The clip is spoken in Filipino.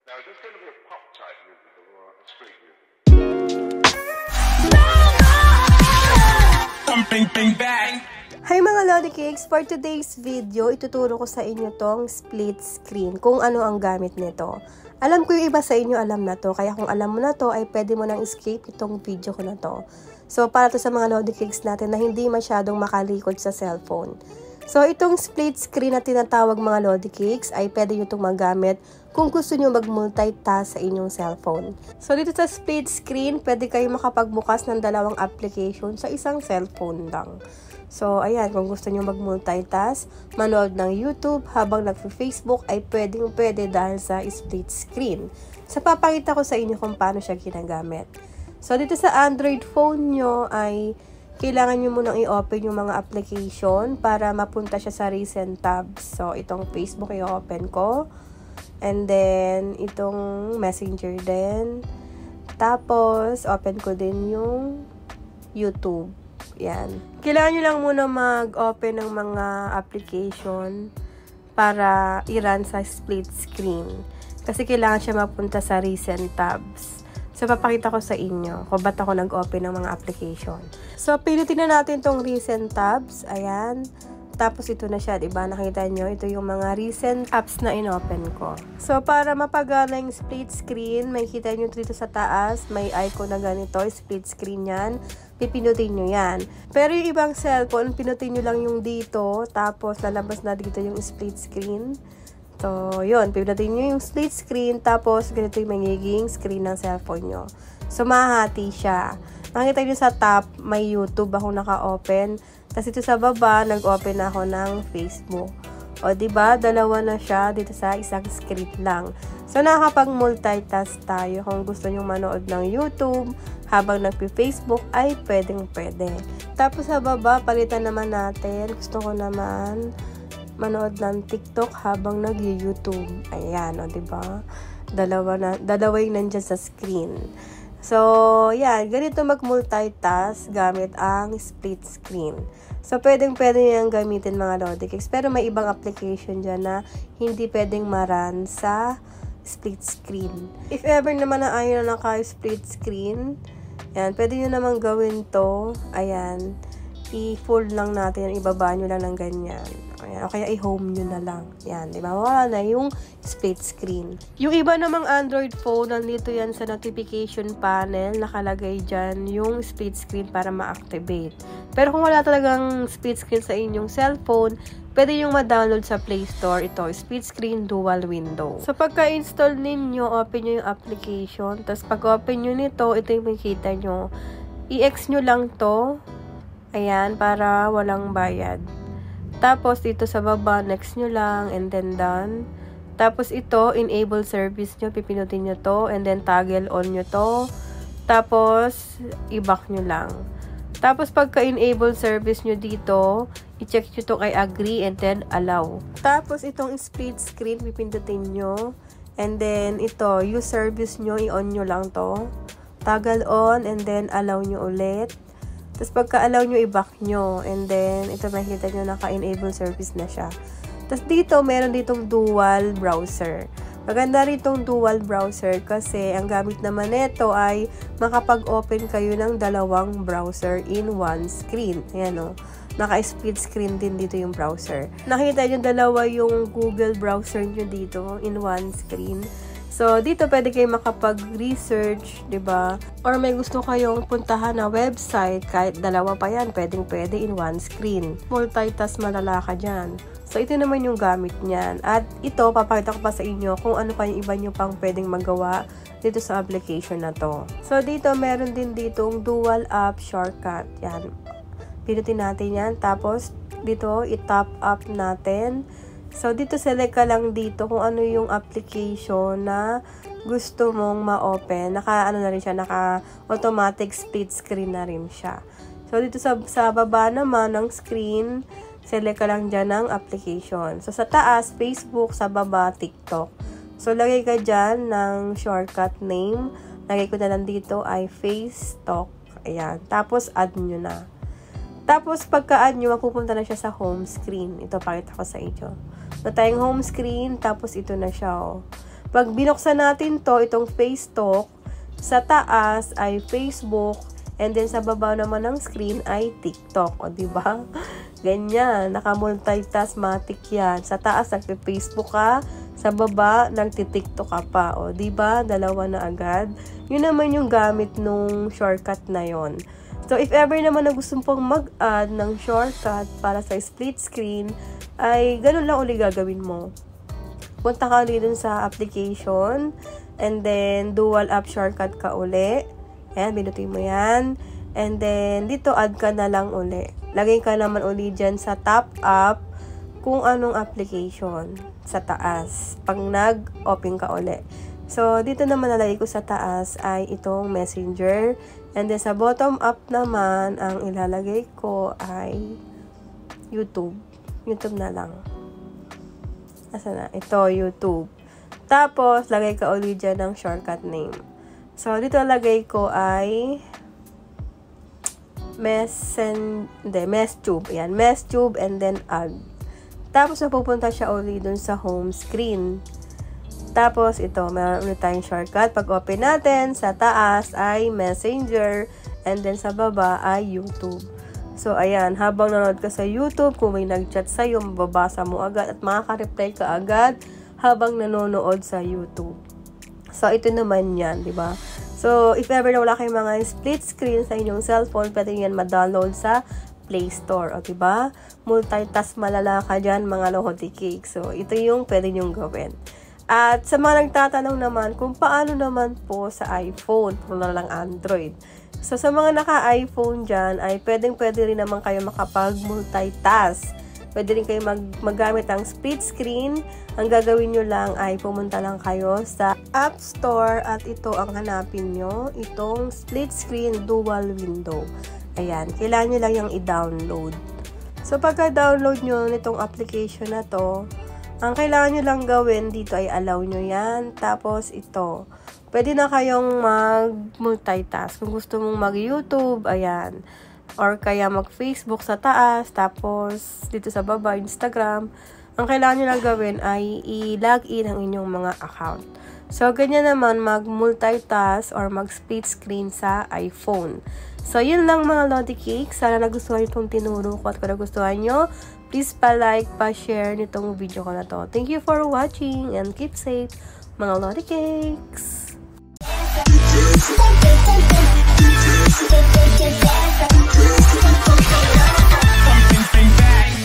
Now, is this going to be a pop type music or a street music? Hi mga Lodi Cakes! For today's video, ituturo ko sa inyo tong split screen, kung ano ang gamit nito. Alam ko yung iba sa inyo alam na to, kaya kung alam mo na to, ay pwede mo nang escape itong video ko na to. So, para to sa mga Lodi Cakes natin na hindi masyadong makalikod sa cellphone. So, itong split screen na tinatawag mga Lodi Cakes ay pwede nyo itong magamit kung gusto nyo mag-multitask sa inyong cellphone. So, dito sa split screen, pwede kayo makapagbukas ng dalawang application sa isang cellphone lang. So, ayan, kung gusto nyo mag-multitask, manood ng YouTube habang nag-Facebook ay pwedeng-pwede dahil sa split screen. So, papakita ko sa inyo kung paano siya ginagamit. So, dito sa Android phone nyo ay kailangan nyo munang i-open yung mga application para mapunta siya sa recent tabs. So, itong Facebook i-open ko. And then, itong Messenger din. Tapos, open ko din yung YouTube. Yan. Kailangan nyo lang muna mag-open ng mga application para i-run sa split screen. Kasi kailangan siya mapunta sa recent tabs. So, papakita ko sa inyo kung ba't ako nag-open ng mga application. So, pinutin na natin tong recent tabs. Ayan. Tapos, ito na siya, diba? Nakita nyo, ito yung mga recent apps na in-open ko. So, para mapagana yung split screen, may kita nyo dito sa taas, may icon na ganito, split screen yan. Pipinutin nyo yan. Pero yung ibang cellphone, pinutin nyo lang yung dito, tapos lalabas na dito yung split screen. So, yun, pinutin nyo yung split screen, tapos ganito yung magiging screen ng cellphone nyo. So, mahati siya. Nakita nyo sa top, may YouTube ako naka-open. Tapos ito sa baba, nag-open ako ng Facebook. O, diba? Dalawa na siya dito sa isang screen lang. So, nakakapag-multitask tayo. Kung gusto nyo manood ng YouTube, habang nagpi-Facebook, ay pwedeng-pwede. Tapos sa baba, palitan naman natin. Gusto ko naman manood ng TikTok habang nag-YouTube. Ayan, o, diba? Dalawa yung nandyan sa screen. So, yan. Ganito mag-multitask gamit ang split screen. So, pwedeng-pwede niyang gamitin mga Lodi Cakes. Pero may ibang application dyan na hindi pwedeng ma-run sa split screen. If ever naman na ayaw na naka-split screen, yan, pwede nyo naman gawin to. Ayan. I-fold lang natin. Ibaba nyo lang ng ganyan. Ayan. O kaya i-home nyo na lang. Yan. Diba? Wala na yung split screen. Yung iba namang Android phone, nandito yan sa notification panel. Nakalagay dyan yung split screen para ma-activate. Pero kung wala talagang split screen sa inyong cellphone, pwede yung ma-download sa Play Store. Ito, split screen dual window. So, pagka-install ninyo, open nyo yung application. Tapos, pag-open nyo nito, ito yung makikita nyo. I-X nyo lang to. Ayan, para walang bayad. Tapos, dito sa baba, next nyo lang, and then done. Tapos, ito, enable service nyo, pipinutin nyo to, and then toggle on nyo to. Tapos, i-back nyo lang. Tapos, pagka-enable service nyo dito, i-check nyo to kay agree, and then allow. Tapos, itong split screen, pipindutin nyo. And then, ito, use service nyo, i-on nyo lang to. Toggle on, and then allow nyo ulit. Tapos, pagka-allow nyo, i-back nyo. And then, ito makikita nyo, naka-enable service na siya. Tapos, dito, meron ditong dual browser. Maganda ritong dual browser kasi ang gamit naman nito ay makapag-open kayo ng dalawang browser in one screen. Ayan o. Naka-split screen din dito yung browser. Nakita nyo dalawa yung Google browser nyo dito in one screen. So, dito pwede kayo makapag-research, diba? Or may gusto kayong puntahan na website, kahit dalawa pa yan, pwedeng-pwede in one screen. Multitask malala ka dyan. So, ito naman yung gamit niyan. At ito, papakita ko pa sa inyo kung ano pa yung iba nyo pang pwedeng magawa dito sa application na to. So, dito, meron din ditong dual app shortcut. Yan. Pinutin natin yan. Tapos, dito, i-top up natin. So, dito select ka lang dito kung ano yung application na gusto mong ma-open. Naka automatic split screen na rin siya. So, dito sa baba naman ng screen, select ka lang dyan ng application. So, sa taas, Facebook, sa baba, TikTok. So, lagay ka dyan ng shortcut name. Lagay ko na lang dito ay Facebook. Ayan. Tapos, add nyo na. Tapos, pagka-add nyo, mapupunta na siya sa home screen. Ito, pakita ko sa inyo. So, tayong home screen, tapos ito na siya, oh. Pag binuksan natin to, itong Face Talk, sa taas ay Facebook, and then sa baba naman ng screen ay TikTok. O, diba? Ganyan. Naka-multitaskmatic yan. Sa taas, nagpe-Facebook ka. Sa baba, nagti-TikTok ka pa. O, diba? Dalawa na agad. Yun naman yung gamit nung shortcut na yon. So, if ever naman na gusto pong mag-add ng shortcut para sa split screen, ay ganun lang uli gagawin mo. Punta ka ulit dun sa application, and then dual app shortcut ka uli. Ayan, binutin mo yan. And then, dito add ka na lang uli. Lagay ka naman uli dyan sa top up kung anong application sa taas. Pag nag-open ka uli. So, dito naman nalagay ko sa taas ay itong Messenger. And then, sa bottom up naman, ang ilalagay ko ay YouTube. YouTube na lang. Asa na? Ito, YouTube. Tapos, lagay ka ulit dyan ng shortcut name. So, dito lagay ko ay Messtube. Ayan, Messtube and then add. Tapos, napupunta siya ulit dun sa home screen. Tapos, ito, meron ulit tayong shortcut. Pag open natin, sa taas ay Messenger and then sa baba ay YouTube. So, ayan, habang nanonood ka sa YouTube, kung may nag-chat sa'yo, mababasa mo agad at makaka-reply ka agad habang nanonood sa YouTube. So, ito naman yan, di ba? So, if ever na wala kayong mga split screen sa inyong cellphone, pwede yan ma-download sa Play Store, o di ba? Multitask malala ka dyan, mga lohoti cake. So, ito yung pwede nyong gawin. At sa mga nagtatanong naman, kung paano naman po sa iPhone, kung lang Android. So, sa mga naka-iPhone dyan, ay pwede rin naman kayo makapag-multitask. Pwede rin kayo magamit ang split screen. Ang gagawin nyo lang ay pumunta lang kayo sa App Store at ito ang hanapin nyo. Itong split screen dual window. Ayan, kailangan nyo lang yung i-download. So, pagka-download nyo nitong application na to, ang kailangan nyo lang gawin dito ay allow nyo yan. Tapos ito, pwede na kayong mag-multitask. Kung gusto mong mag-YouTube, ayan. Or kaya mag-Facebook sa taas, tapos dito sa baba, Instagram. Ang kailangan nyo lang gawin ay i-log in ang inyong mga account. So, ganyan naman mag-multitask or mag-split screen sa iPhone. So, yun lang mga Lodi Cake. Sana nagustuhan nyo itong tinuro ko at kung nagustuhan nyo, please pa-like, pa-share nitong video ko na to. Thank you for watching and keep safe mga Lodi Cakes! Something bang.